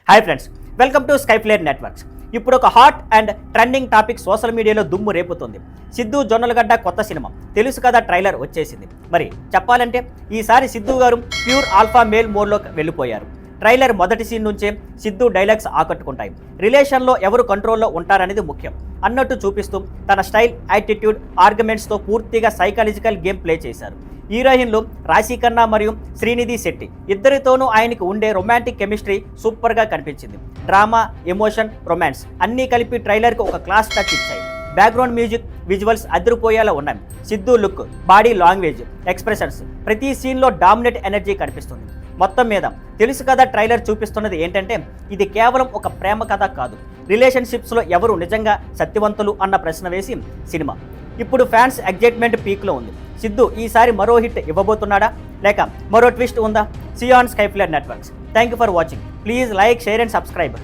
Hi friends, welcome to Skyflare networks. ఇప్పుడు ఒక hot and trending topic social మీడియాలో దుమ్ము రేపుతుంది. సిద్ధు జొన్నలగడ్డ కొత్త సినిమా తెలుసు కదా ట్రైలర్ వచ్చేసింది. మరి చెప్పాలంటే ఈసారి సిద్ధు గారు ప్యూర్ ఆల్ఫా మేల్ మోడ్లోకి వెళ్ళిపోయారు. ట్రైలర్ మొదటి సీన్ నుంచే సిద్ధు డైలాగ్స్ ఆకట్టుకుంటాయి. రిలేషన్లో ఎవరు కంట్రోల్లో ఉంటారనేది ముఖ్యం అన్నట్టు చూపిస్తూ తన స్టైల్, యాటిట్యూడ్, ఆర్గ్యుమెంట్స్తో పూర్తిగా సైకాలజికల్ గేమ్ ప్లే చేశారు. హీరోయిన్లు రాశిఖన్నా మరియు శ్రీనిధి శెట్టి ఇద్దరితోనూ ఆయనకు ఉండే రొమాంటిక్ కెమిస్ట్రీ సూపర్గా కనిపించింది. డ్రామా, ఎమోషన్, రొమాన్స్ అన్నీ కలిపి ట్రైలర్కి ఒక క్లాస్ టచ్ ఇచ్చాయి. బ్యాక్గ్రౌండ్ మ్యూజిక్, విజువల్స్ అదిరిపోయేలా ఉన్నాయి. Siddhu look, body language, expressions ప్రతి సీన్లో డామినేట్ ఎనర్జీ కనిపిస్తుంది. మొత్తం మీద తెలుసు కదా ట్రైలర్ చూపిస్తున్నది ఏంటంటే ఇది కేవలం ఒక ప్రేమ కథ కాదు, రిలేషన్షిప్స్లో ఎవరు నిజంగా సత్యవంతులు అన్న ప్రశ్న వేసి సినిమా. ఇప్పుడు ఫ్యాన్స్ ఎగ్జైట్మెంట్ పీక్లో ఉంది. సిద్ధు ఈసారి మరో హిట్ ఇవ్వబోతున్నాడా లేక మరో ట్విస్ట్ ఉందా? See on Skyflare networks. Thank you for watching. Please like, share and subscribe.